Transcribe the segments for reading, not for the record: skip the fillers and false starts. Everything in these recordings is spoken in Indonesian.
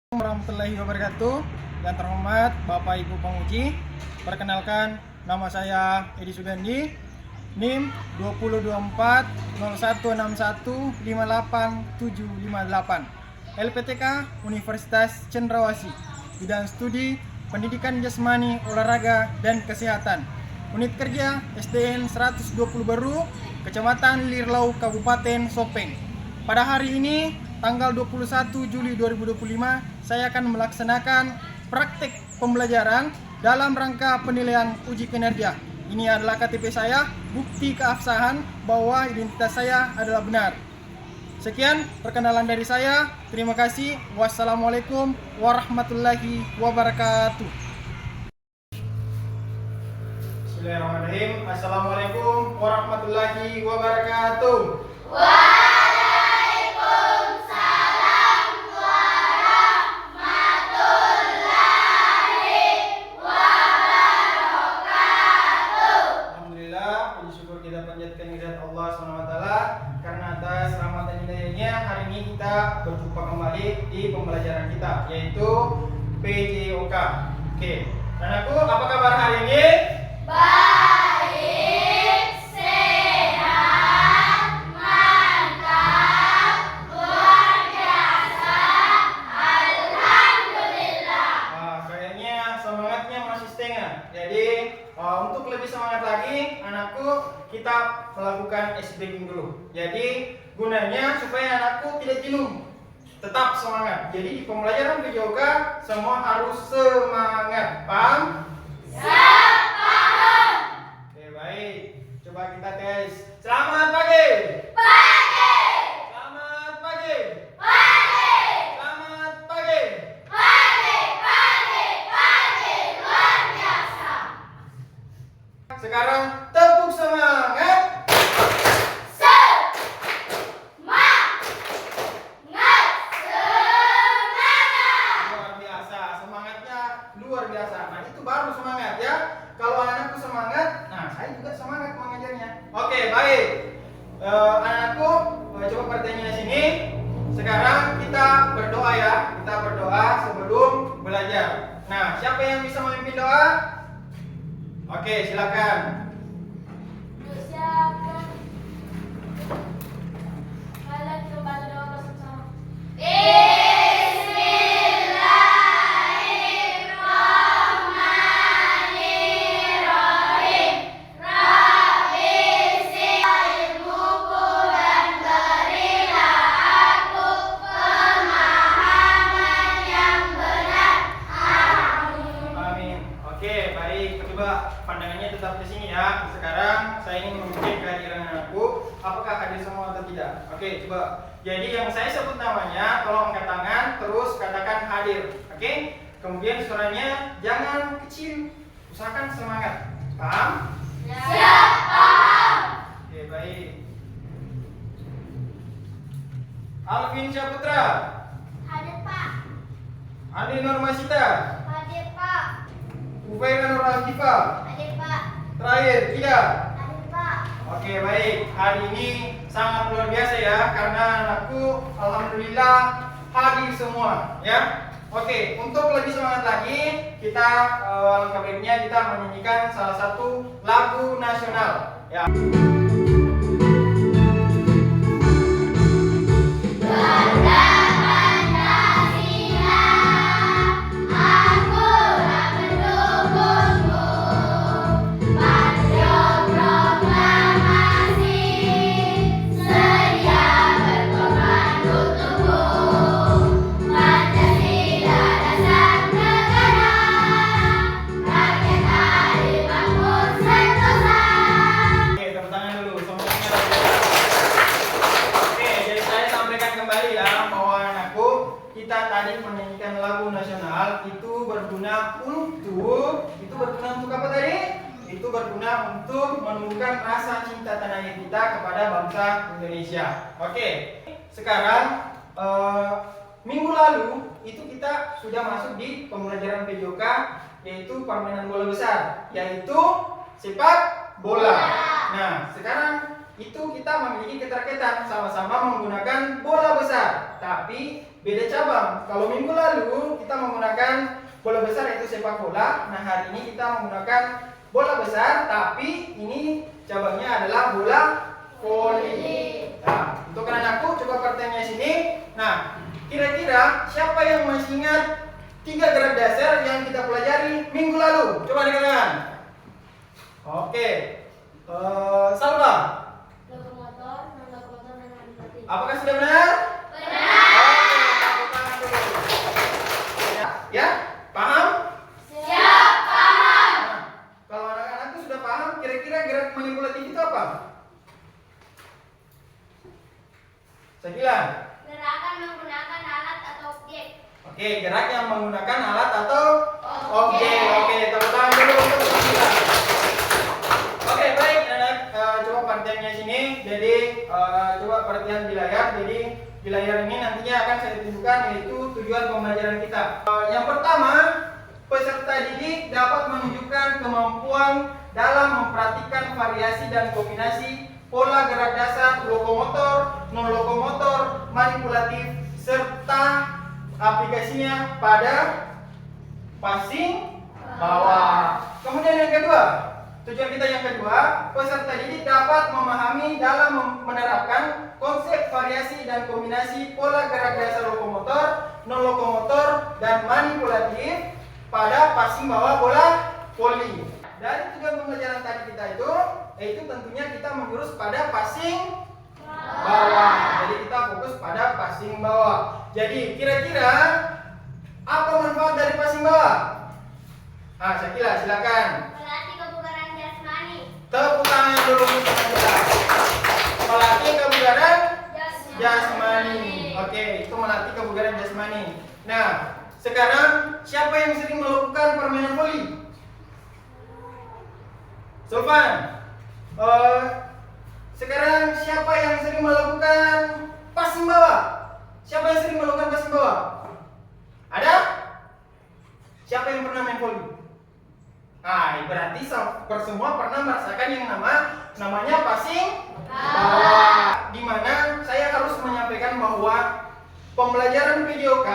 Warahmatullahi wabarakatuh. Yang terhormat Bapak Ibu Penguji, perkenalkan nama saya Edi Sugandi, NIM 202401615878, LPTK Universitas Cendrawasih, bidang studi Pendidikan Jasmani, Olahraga dan Kesehatan, unit kerja SDN 120 Baru, Kecamatan Lirlau, Kabupaten Sopeng. Pada hari ini tanggal 21 Juli 2025, saya akan melaksanakan praktek pembelajaran dalam rangka penilaian uji kinerja. Ini adalah KTP saya, bukti keabsahan bahwa identitas saya adalah benar. Sekian perkenalan dari saya. Terima kasih. Wassalamualaikum warahmatullahi wabarakatuh. Bismillahirrahmanirrahim. Assalamualaikum warahmatullahi wabarakatuh. Kita panjatkan kehadirat Allah SWT karena atas rahmat dan hidayahnya hari ini kita berjumpa kembali di pembelajaran kita, yaitu PJOK. Oke, anakku, apa kabar hari ini? Baik, sehat, mantap, luar biasa, alhamdulillah. Kayaknya semangatnya masih setengah. Jadi untuk lebih semangat lagi, anakku, kita melakukan ice breaking dulu. Jadi gunanya supaya anakku tidak jenuh, tetap semangat. Jadi di pembelajaran PJOK semua harus semangat. Paham? Siap, paham. Oke, baik. Coba kita tes. Selamat pagi. Pagi, Selamat pagi. pagi, Selamat pagi. pagi, luar biasa. Sekarang tepuk semangat. Luar biasa, semangatnya luar biasa. Nah, itu baru semangat ya. Kalau anakku semangat, nah saya juga semangat mengajarnya. Oke, baik. Anakku, coba perhatiannya di sini. Sekarang kita berdoa ya. Kita berdoa sebelum belajar. Nah, siapa yang bisa memimpin doa? Oke, silakan. Siapkan. Kalian coba doa bersama. Bismillahirrahmanirrahim. Rabbi zidni ilmuku dan berilah aku pemahaman yang benar. Amin. Amin. Oke, baik. Coba pandangannya tetap di sini ya. Sekarang saya ingin mengecek kehadiran anakku. Apakah hadir semua atau tidak? Oke, coba. Jadi yang saya sebut namanya, tolong angkat tangan, terus katakan hadir. Oke? Kemudian suaranya jangan kecil. Usahakan semangat. Paham? Siap, paham. Oke, baik. Alvin Syaputra, Hadir, Pak. Andi Nurmasita, Hadir, Pak. Ubaida Nur Alkifa. Hadir, Pak. Terakhir, tidak. Hadir, Pak. Oke, baik. Hari ini sangat luar biasa ya, karena anakku alhamdulillah hadir semua ya. Oke, untuk lebih semangat lagi, kita alangkah baiknya kita menyanyikan salah satu lagu nasional ya. Oke, tepuk tangan dulu. Semuanya luar biasa. Oke, jadi saya sampaikan kembali ya bahwa anakku, kita tadi menyanyikan lagu nasional itu berguna untuk apa tadi? Itu berguna untuk menumbuhkan rasa cinta tanah air kita kepada bangsa Indonesia. Oke, sekarang minggu lalu itu kita sudah masuk di pembelajaran PJOK, yaitu permainan bola besar, yaitu sepak bola. Nah, sekarang itu kita memiliki keterkaitan sama-sama menggunakan bola besar, tapi beda cabang. Kalau minggu lalu kita menggunakan bola besar yaitu sepak bola. Nah, hari ini kita menggunakan bola besar, tapi ini cabangnya adalah bola voli. Nah, untuk anak-anakku coba pertanyaan sini. Nah, kira-kira siapa yang masih ingat 3 gerak dasar yang kita pelajari minggu lalu? Coba dikatakan. Oke. Salva. Lokomotor, non-lokomotor, dan manipulatif. Apakah sudah benar? Benar. Oke, tepuk tangan dulu. Ya, paham? Siap, paham. Nah, kalau anak-anakku sudah paham, kira-kira gerak manipulatif itu apa? Saya bilang. Gerakan menggunakan alat atau objek. Oke, gerak yang menggunakan alat atau objek. Oke, tepuk tangan dulu untuk Sakila. Oke, baik anak, coba perhatiannya sini. Jadi coba perhatian di layar. Jadi di layar ini nantinya akan saya tunjukkan yaitu tujuan pembelajaran kita. Yang pertama, peserta didik dapat menunjukkan kemampuan dalam memperhatikan variasi dan kombinasi pola gerak dasar lokomotor, non-lokomotor, manipulatif, serta aplikasinya pada passing bawah. Kemudian yang kedua, tujuan kita yang kedua, peserta didik dapat memahami dalam menerapkan konsep variasi dan kombinasi pola gerak dasar lokomotor, non-lokomotor, dan manipulatif pada passing bawah bola voli. Dari tujuan pembelajaran tadi kita yaitu tentunya kita menjurus pada passing bawah. Jadi kita fokus pada passing bawah. Jadi kira-kira apa manfaat dari passing bawah? Sakila, silakan. Melatih kebugaran jasmani. Tepuk tangan dulu untuk Sakila. Melatih kebugaran jasmani. Oke, itu melatih kebugaran jasmani. Nah, sekarang siapa yang sering melakukan permainan voli? Sulfan. Sekarang siapa yang sering melakukan passing bawah? Siapa yang sering melakukan passing bawah? Ada? Siapa yang pernah main voli? Berarti semua pernah merasakan yang namanya passing bawah. Dimana saya harus menyampaikan bahwa pembelajaran PJOK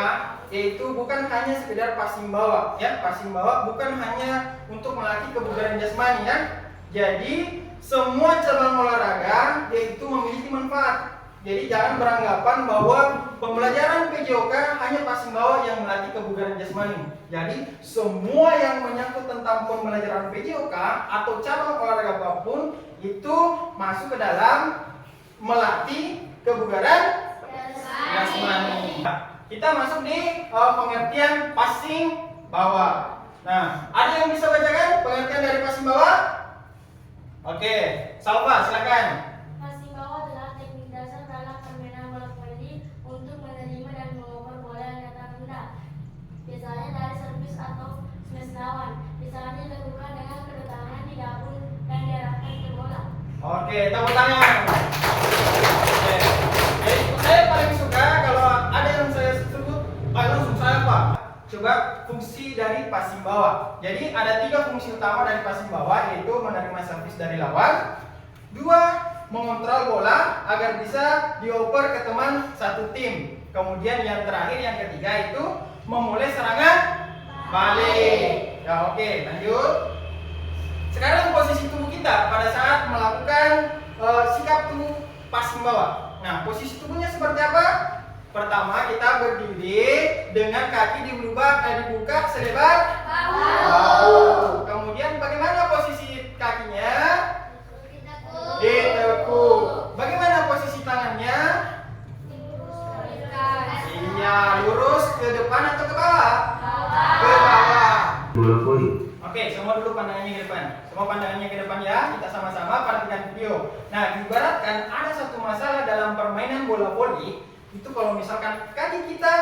yaitu bukan hanya sekedar passing bawah, ya. Passing bawah bukan hanya untuk melatih kebugaran jasmani, ya. Jadi semua cabang olahraga yaitu memiliki manfaat. Jadi jangan beranggapan bahwa pembelajaran PJOK hanya passing bawah yang melatih kebugaran jasmani. Jadi semua yang menyangkut tentang pembelajaran PJOK atau cabang olahraga apapun itu masuk ke dalam melatih kebugaran jasmani. Kita masuk di pengertian passing bawah. Nah, ada yang bisa bacakan pengertian dari passing bawah? Oke, Salva silakan. Passing bawah adalah teknik dasar dalam permainan bola voli untuk menerima dan mengoper bola yang datang rendah, biasanya dari servis atau smash lawan. Biasanya dilakukan dengan kedua tangan digabung dan diarahkan ke bola. Oke, tepuk tangan. Oke. Jadi saya paling suka kalau ada yang saya sebut langsung saya apa? Coba fungsi dari passing bawah. Jadi ada 3 fungsi utama dari passing bawah, yaitu menerima servis dari lawan, 2 mengontrol bola agar bisa dioper ke teman satu tim. Kemudian yang terakhir, yang ketiga itu memulai serangan balik. Ya, oke, lanjut. Sekarang posisi tubuh kita pada saat melakukan sikap tubuh passing bawah. Nah, posisi tubuhnya seperti apa? Pertama, kita berdiri dengan kaki dibuka selebar bahu. Kemudian bagaimana posisi kakinya? Ditekuk. Bagaimana posisi tangannya? Iya, lurus ke depan atau ke bawah? Ke bawah. Bola voli. Oke, semua dulu pandangannya ke depan. Semua pandangannya ke depan ya. Kita sama-sama perhatikan video. Nah, diibaratkan ada satu masalah dalam permainan bola voli. Itu kalau misalkan kaki kita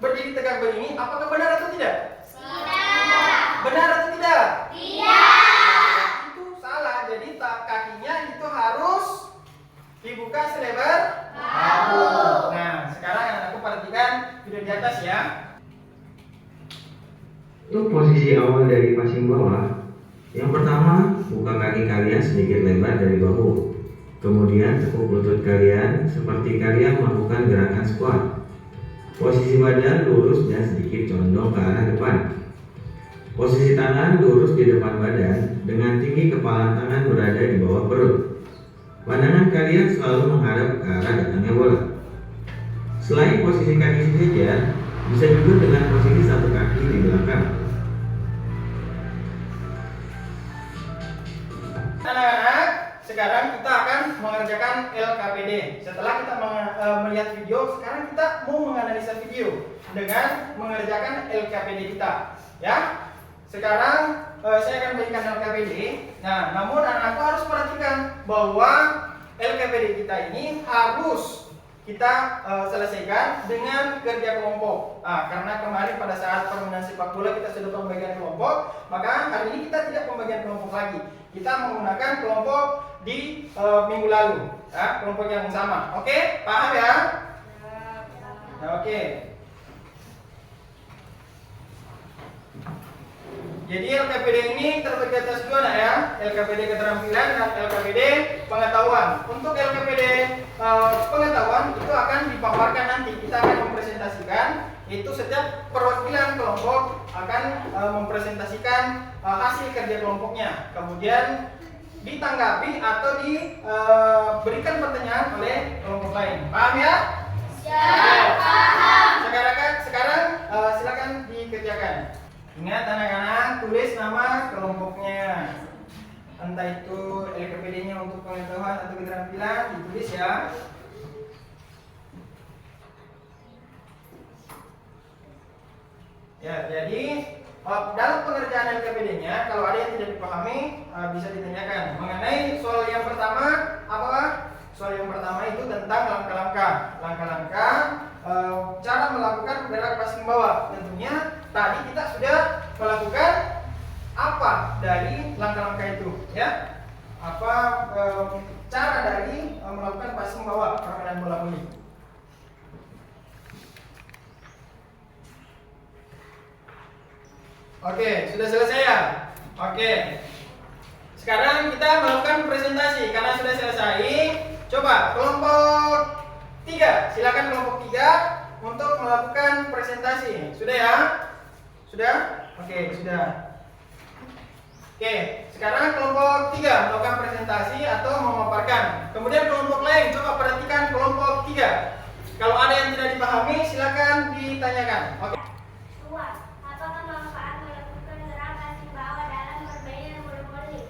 berdiri tegak begini, apakah benar atau tidak? Tidak. Benar atau tidak? Tidak. Itu salah. Jadi kakinya itu harus dibuka selebar bahu. Nah, sekarang anakku perhatikan video di atas ya. Untuk posisi awal dari passing bawah, yang pertama, buka kaki kalian sedikit lebar dari bahu. Kemudian tekuk lutut kalian seperti kalian melakukan gerakan squat. Posisi badan lurus dan sedikit condong ke arah depan. Posisi tangan lurus di depan badan dengan tinggi kepala tangan berada di bawah perut. Pandangan kalian selalu menghadap ke arah datangnya bola. Selain posisi kaki saja, bisa juga dengan posisi satu kaki di belakang. Anak-anak, sekarang kita akan mengerjakan LKPD. Setelah kita melihat video, sekarang kita mau menganalisa video dengan mengerjakan LKPD kita. Ya, sekarang saya akan berikan LKPD. Nah, namun anak-anakku harus perhatikan bahwa LKPD kita ini harus kita selesaikan dengan kerja kelompok. Karena kemarin pada saat permainan sepak bola kita sudah pembagian kelompok, maka hari ini kita tidak pembagian kelompok lagi. Kita menggunakan kelompok di minggu lalu, ya, kelompok yang sama. Oke, paham ya? Ya, oke. Jadi LKPD ini terbagi atas dua, nah ya, LKPD keterampilan dan LKPD pengetahuan. Untuk LKPD pengetahuan itu akan dipaparkan nanti, kita akan mempresentasikan. Itu setiap perwakilan kelompok akan mempresentasikan hasil kerja kelompoknya. Kemudian ditanggapi atau diberikan pertanyaan oleh kelompok lain. Paham ya? Siap, paham. Sekarang silakan dikerjakan. Ingat anak-anak, tulis nama kelompoknya. Entah itu LKPD-nya untuk pengetahuan atau keterampilan, ditulis ya. Ya, jadi dalam pengerjaan LKPD-nya, kalau ada yang tidak dipahami, bisa ditanyakan. Mengenai soal yang pertama, apa? Soal yang pertama itu tentang langkah-langkah. Langkah-langkah cara melakukan gerak passing bawah. Tentunya tadi kita sudah melakukan apa dari langkah-langkah itu, ya? Apa cara dari melakukan passing bawah permainan bola voli? Oke, sudah selesai ya? Oke. Sekarang kita melakukan presentasi. Karena sudah selesai, coba kelompok 3. Silakan kelompok 3 untuk melakukan presentasi. Sudah ya? Sudah? Oke, sudah. Oke, sekarang kelompok 3 melakukan presentasi atau memaparkan. Kemudian kelompok lain, coba perhatikan kelompok 3. Kalau ada yang tidak dipahami, silakan ditanyakan. Oke. Apakah manfaat melakukan gerak passing bawah dalam permainan bola voli?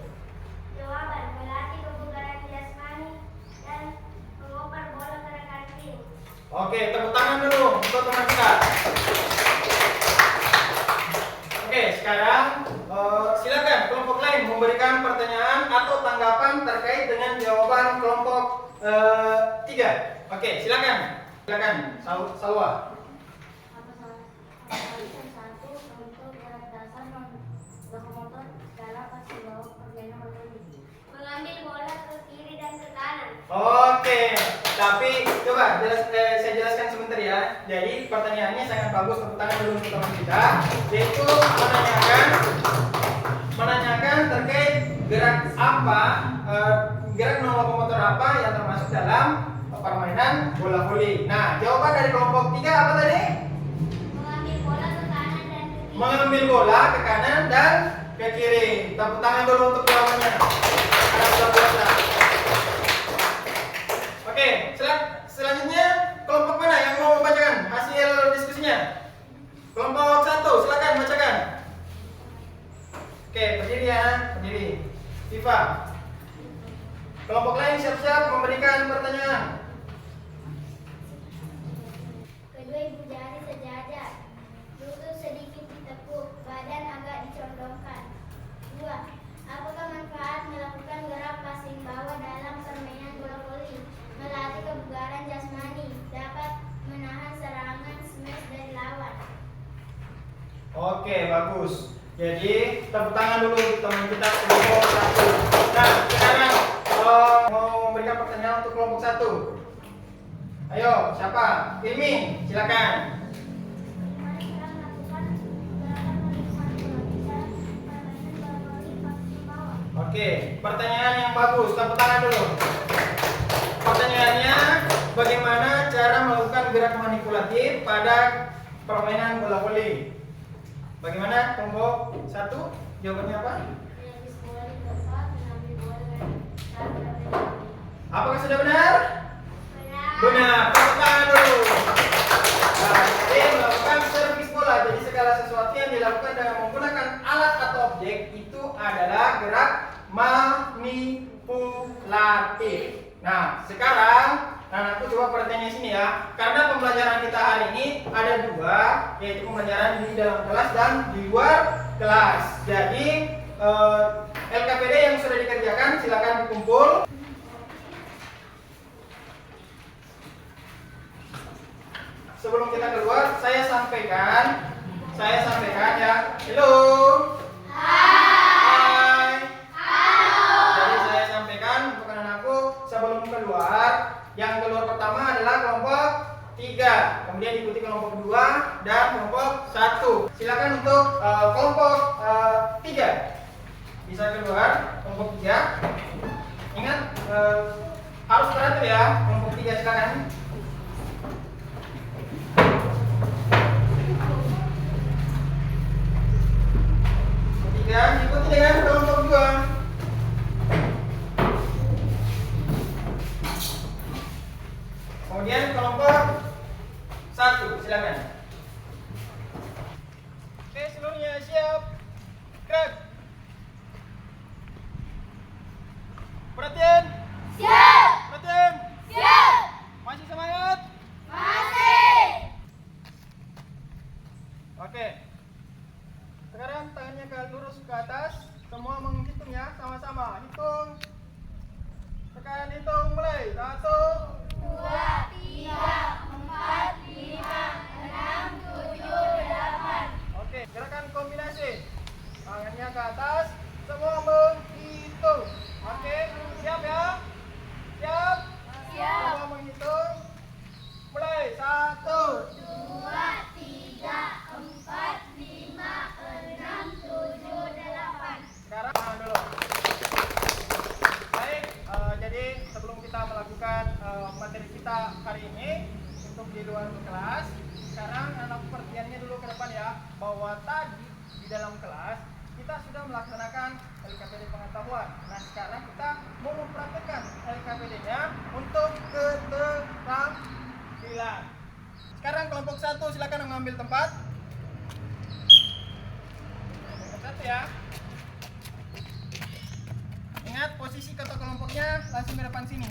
Jawaban: melatih kebugaran jasmani dan mengoper bola ke rekan tim. Oke, tepuk tangan dulu untuk teman kita. Oke, sekarang silakan kelompok lain memberikan pertanyaan atau tanggapan terkait dengan jawaban kelompok 3. Oke, silakan. Silakan, Salwa. Satu, untuk gerak dasar lokomotor dalam passing bawah permainan bola voli. Mengambil bola ke kiri dan ke kanan. Oke, tapi coba saya jelaskan sebentar ya. Jadi pertanyaannya sangat bagus, tepuk tangan dulu untuk teman kita. Yaitu menanyakan terkait gerak apa, gerak lokomotor apa yang termasuk dalam permainan bola voli. Nah, jawaban dari kelompok 3 apa tadi? Mengambil bola ke kanan dan ke kiri. Mengambil bola ke kanan dan ke kiri. Tepuk tangan dulu untuk jawabannya. Karena sudah puasa. Oke, selanjutnya kelompok mana yang mau membacakan hasil diskusinya? Kelompok 1, silakan bacakan. Oke, berdiri ya, berdiri. Viva. Kelompok lain siap-siap memberikan pertanyaan. Kedua ibu jari sejajar, lutut sedikit ditekuk, badan agak dicondongkan. 2. Apakah manfaat melakukan gerak passing bawah dalam permainan bola voli? Melatih kebugaran jasmani, dapat menahan serangan smash dari lawan. Oke, bagus. Jadi tepuk tangan dulu untuk teman kita kelompok 1. Nah, sekarang mau memberikan pertanyaan untuk kelompok 1. Ayo, siapa? Ilmi, silakan. Bagaimana cara melakukan gerakan menikmati dalam permainan bola voli passing bawah? Oke, pertanyaan yang bagus. Tepuk tangan dulu. Pertanyaannya, bagaimana cara melakukan gerak manipulatif ada permainan bola voli. Bagaimana kelompok 1? Jawabannya apa? Menepis bola di tempat, mengambil bola dan bertanding. Apakah sudah benar? Benar. Benar. Tepuk tangan dulu. Nah, jadi melakukan servis bola. Jadi segala sesuatu yang dilakukan dengan menggunakan alat atau objek itu adalah gerak manipulatif. Nah, sekarang aku coba pertanyaan sini ya. Karena pembelajaran kita hari ini ada dua, yaitu pembelajaran di dalam kelas dan di luar kelas. Jadi LKPD yang sudah dikerjakan silakan dikumpul. Sebelum kita keluar, saya sampaikan ya. Halo. Hai. Jadi saya sampaikan untuk anak-anakku sebelum keluar. Yang keluar pertama adalah kelompok 3, kemudian diikuti kelompok 2 dan kelompok 1. Silakan untuk kelompok 3 bisa keluar. Kelompok 3, ingat harus teratur ya. Kelompok 3 silakan. Ikuti dengan kelompok 2. Kemudian kelompok 1, silakan. Oke, seluruhnya siap. Gerak. Perhatian. Siap. Perhatian. Siap. Masih semangat? Masih. Oke. Sekarang tangannya lurus ke atas. Semua menghitung ya, sama-sama. Hitung. Sekarang hitung mulai. 1, 2, 3, 4, 5, 6, 7, 8. Oke, gerakan kombinasi. Tangannya ke atas, semua menghitung. Oke, siap ya? Siap? Siap. Semua menghitung. Mulai. 1, 2, 3, 4, 5, 6, 7, 8. sekarang tahan dulu. Baik, jadi sebelum kita melakukan materi kita hari ini untuk di luar kelas, sekarang anak perhatiannya dulu ke depan ya, bahwa tadi di dalam kelas kita sudah melaksanakan LKPD pengetahuan. Nah, sekarang kita mau mempraktekkan LKPD-nya untuk keterampilan. Sekarang kelompok 1 silakan mengambil tempat. Kelompok 1 ya. Ingat posisi kata kelompoknya langsung di depan sini.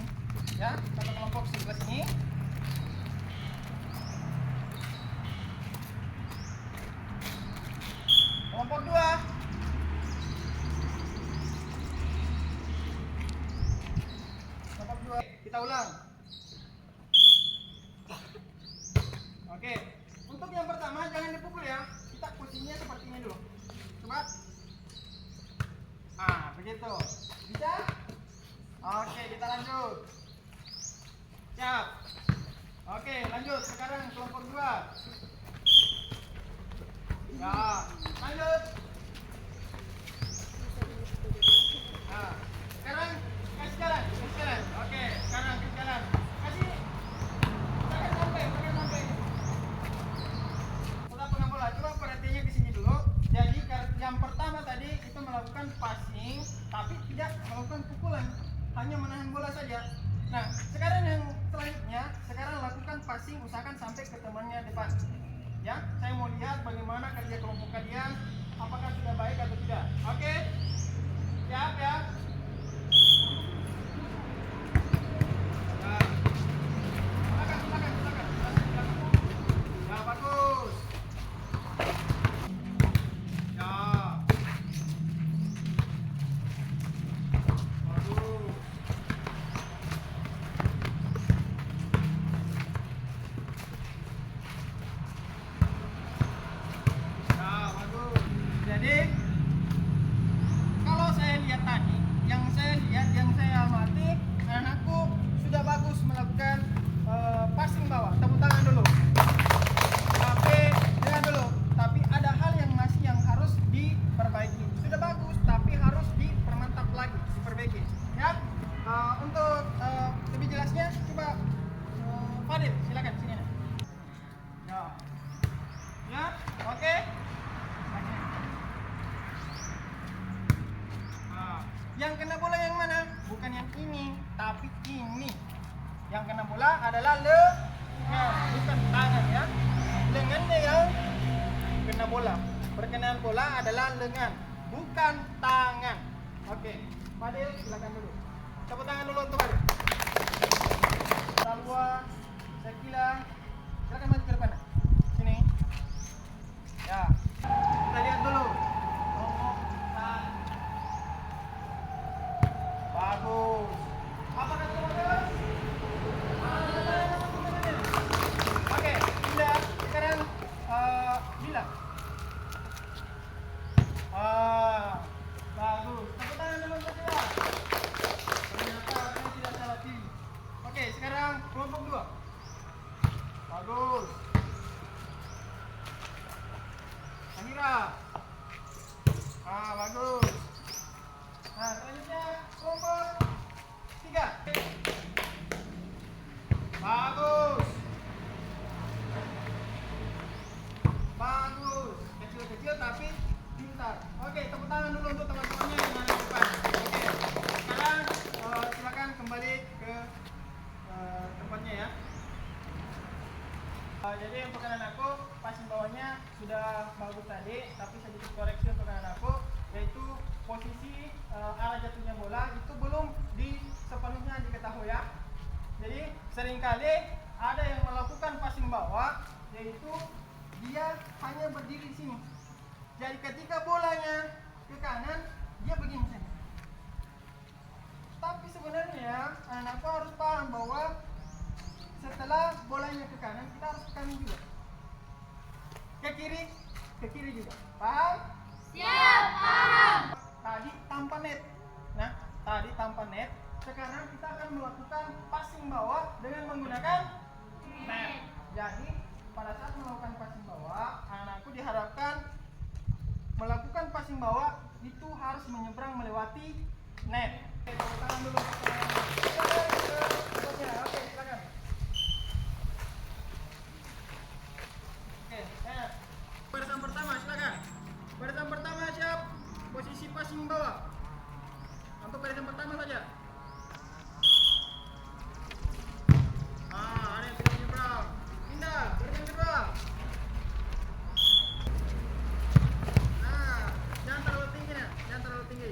Ya, kata kelompok sebelah sini. Kelompok 2. Kelompok 2. Kita ulang. Oke. Untuk yang pertama jangan dipukul ya. Kita posisinya seperti ini dulu. Coba. Begitu. Bisa? Oke, kita lanjut. Siap. Oke, lanjut. Sekarang kelompok 2. Ya, lanjut. Nah, sekarang kasih jalan. Oke, sekarang kasih jalan. Kasih. Jangan sampai. Setelah pegang bola, coba perhatiannya di sini dulu. Jadi yang pertama tadi itu melakukan passing, tapi tidak melakukan pukulan, hanya menahan bola saja. Nah, sekarang yang selanjutnya, sekarang lakukan passing, usahakan sampai ke temannya depan. Ya, saya mau lihat bagaimana kerja kelompok kalian, apakah sudah baik atau tidak. Oke, siap ya. Silakan. Ya, bagus. Ya. Bagus. Yang kena bola adalah lengan, bukan tangan ya. Lengannya yang kena bola. Perkenaan bola adalah lengan, bukan tangan. Oke, Fadil silakan dulu. Tepuk tangan dulu untuk Fadil. Salwa, Sakila, silakan maju ke depan. Sini. Ya. Kita lihat dulu. Bagus. Apa kata bagus? Oke, Dinda. Sekarang Dila. Bagus. Tepuk tangan dulu untuk Dila. Ternyata saya tidak salah pilih. Oke, sekarang kelompok 2. Bagus. Amira. Bagus. Nah, selanjutnya kelompok 3. Bagus. Bagus. Kecil-kecil tapi pintar. Oke, tepuk tangan dulu untuk teman-temannya yang ada di depan. Oke. Sekarang silakan kembali ke tempatnya ya. Jadi untuk anak-anakku passing bawahnya sudah bagus tadi, tapi sedikit koreksi untuk anak-anakku, yaitu posisi arah jatuhnya bola itu belum sepenuhnya diketahui ya. Jadi seringkali ada yang melakukan passing bawah, yaitu dia hanya berdiri di sini. Jadi ketika bolanya ke kanan, dia begini saja. Tapi sebenarnya anak-anakku harus paham bahwa setelah bolanya ke kanan, kita harus ke kanan juga. Ke kiri juga. Paham? Siap, paham. Tadi tanpa net. Nah, tadi tanpa net. Sekarang kita akan melakukan passing bawah dengan menggunakan net. Jadi, pada saat melakukan passing bawah, anak-anakku diharapkan melakukan passing bawah itu harus menyeberang melewati net. Oke, tepuk tangan dulu. Oke, silakan. Barisan pertama silakan. Barisan pertama siap. Posisi passing bawah. Untuk barisan pertama saja. Ada yang sudah menyeberang. Pindah, barisan kedua. Jangan terlalu tinggi ya. Jangan terlalu tinggi.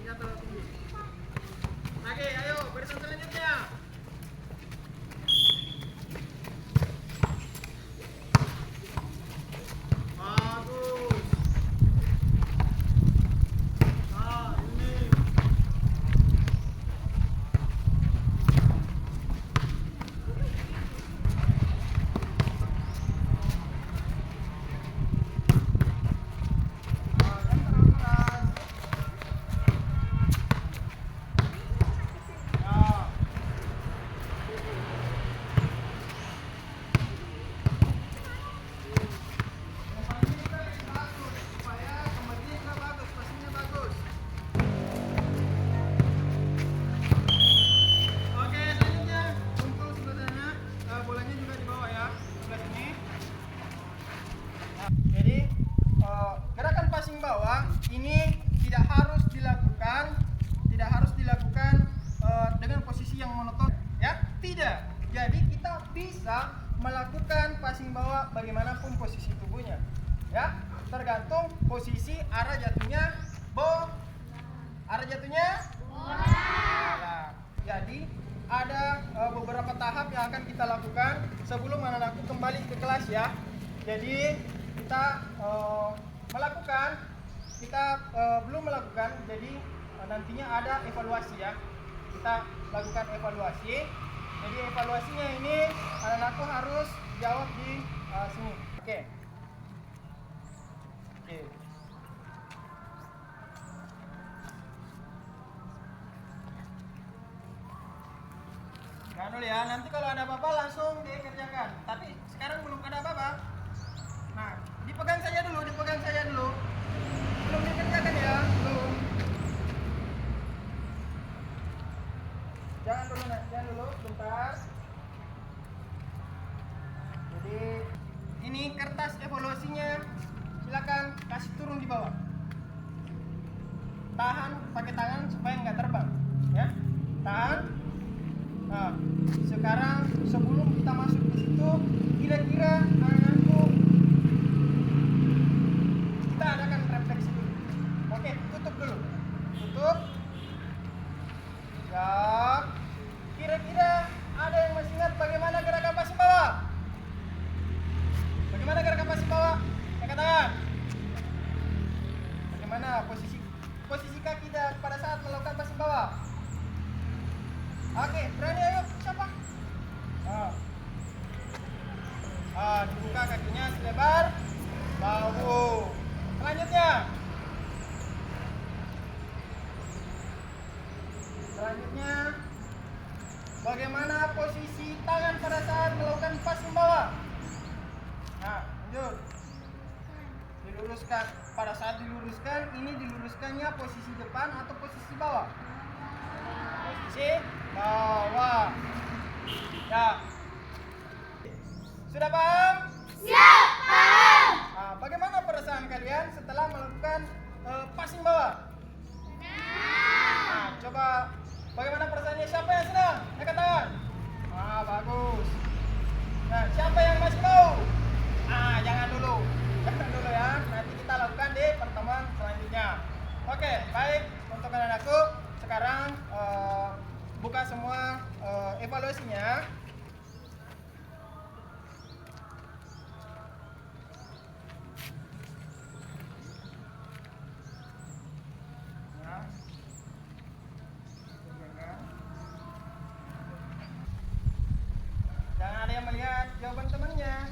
Oke, ayo barisan selanjutnya. Gerakan passing bawah ini tidak harus dilakukan dengan posisi yang monoton ya, tidak. Jadi kita bisa melakukan passing bawah bagaimanapun posisi tubuhnya ya, tergantung posisi arah jatuhnya bola. Jadi ada beberapa tahap yang akan kita lakukan sebelum anak-anakku kembali ke kelas ya. Jadi kita belum melakukan, jadi nantinya ada evaluasi ya. Kita lakukan evaluasi. Jadi evaluasinya ini anak-anakku harus jawab di sini. Oke. Jangan dulu ya, nanti kalau ada apa-apa langsung dikerjakan. Tapi sekarang belum ada apa-apa. Nah, dipegang saja dulu. Belum dikerjakan ya, belum. Jangan dulu, bentar. Jadi ini kertas evaluasinya, silakan kasih turun di bawah. Tahan pakai tangan supaya nggak terbang, ya. Tahan. Nah, sekarang sebelum kita masuk ke situ, kira-kira anak-anakku kita adakan refleksi dulu. Oke, tutup dulu. Tutup. Ya. Kira-kira ada yang masih ingat bagaimana gerakan pasang bawah? Bagaimana gerakan pasang bawah? Angkat tangan. Bagaimana posisi kaki kita pada saat melakukan pasang bawah? Oke, berani ayo. Siapa? Dibuka kakinya selebar bahu. Selanjutnya. Bagaimana posisi tangan pada saat melakukan passing bawah? Nah, lanjut. Diluruskan. Pada saat diluruskan, ini diluruskannya posisi depan atau posisi bawah? Posisi bawah. Ya. Sudah paham? Siap, paham. Bagaimana perasaan kalian setelah melakukan passing bawah? Nah, coba bagaimana perasaannya? Siapa yang senang? Angkat tangan. Bagus. Nah, siapa yang masih mau? Jangan dulu ya. Nanti kita lakukan di pertemuan selanjutnya. Oke, baik. Untuk anak-anakku, sekarang buka semua evaluasinya. Jangan ada yang melihat jawaban temannya.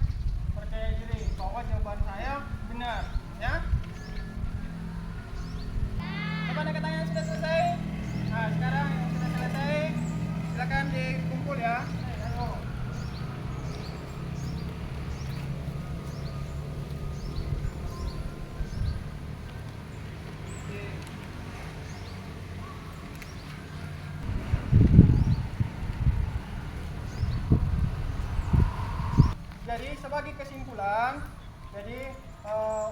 Percaya diri bahwa jawaban saya benar, ya. Coba angkat tangan yang sudah selesai. Sekarang yang sudah selesai, silakan dikumpul ya. Ayo. Jadi sebagai kesimpulan,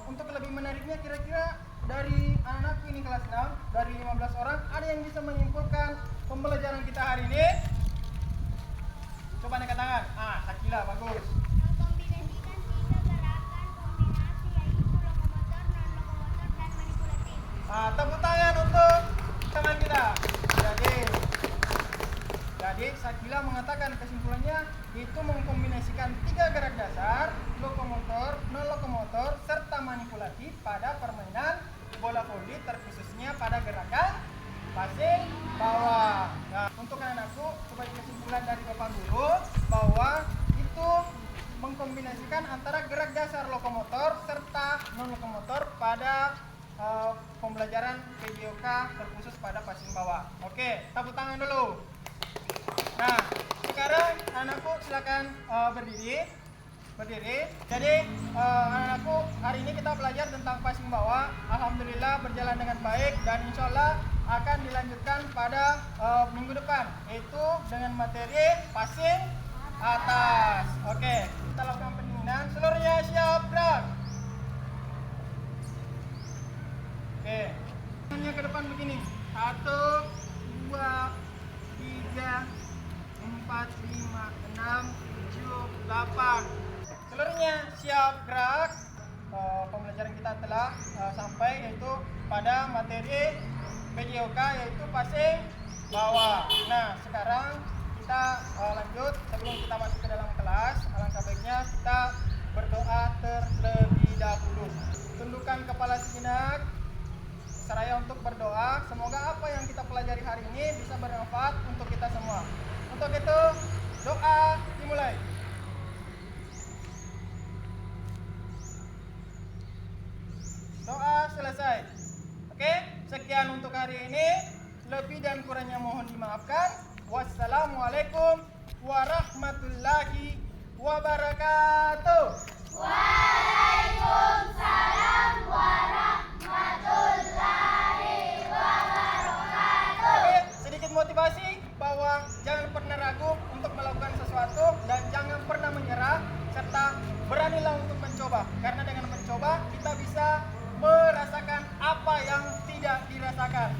untuk lebih menariknya kira-kira dari anak ini kelas 6, dari 15 orang, ada yang bisa menyimpulkan pembelajaran kita hari ini? Coba angkat tangan. Sakila, bagus. Mengkombinasikan 3 gerakan kombinasi yaitu lokomotor, non-lokomotor, dan manipulatif. Tepuk tangan untuk teman kita. Jadi Sakila mengatakan kesimpulannya itu mengkombinasikan 3 gerak dasar, lokomotor, non-lokomotor, serta manipulatif pada permainan bola voli, terkhususnya pada gerakan passing bawah. Nah, untuk anak-anakku, sebagai kesimpulan dari Bapak Guru bahwa itu mengkombinasikan antara gerak dasar lokomotor serta non-lokomotor pada pembelajaran PJOK terkhusus pada passing bawah. Oke, tepuk tangan dulu. Nah, sekarang anakku silakan berdiri. Jadi anakku, hari ini kita belajar tentang passing bawah. Alhamdulillah berjalan dengan baik dan insya Allah akan dilanjutkan pada minggu depan, yaitu dengan materi passing atas. Oke, kita lakukan pendinginan. Seluruhnya siap, gerak. Oke, tangannya ke depan begini. 1, 2, 3, 4, 5, 6, 7, 8. Seluruhnya siap, gerak. Pembelajaran kita telah sampai yaitu pada materi PJOK yaitu passing bawah. Nah, sekarang kita lanjut. Sebelum kita masuk ke dalam kelas, alangkah baiknya kita berdoa terlebih dahulu. Tundukkan kepala sejenak, seraya untuk berdoa. Semoga apa yang kita pelajari hari ini bisa bermanfaat untuk kita semua. Untuk itu, doa dimulai. Doa selesai. Oke, sekian untuk hari ini. Lebih dan kurangnya mohon dimaafkan. Wassalamualaikum warahmatullahi wabarakatuh. Waalaikumsalam warahmatullahi wabarakatuh. Oke, sedikit motivasi bahwa jangan pernah ragu untuk melakukan sesuatu dan jangan pernah menyerah, serta beranilah untuk mencoba. Karena dengan mencoba kita bisa merasakan apa yang tidak dirasakan.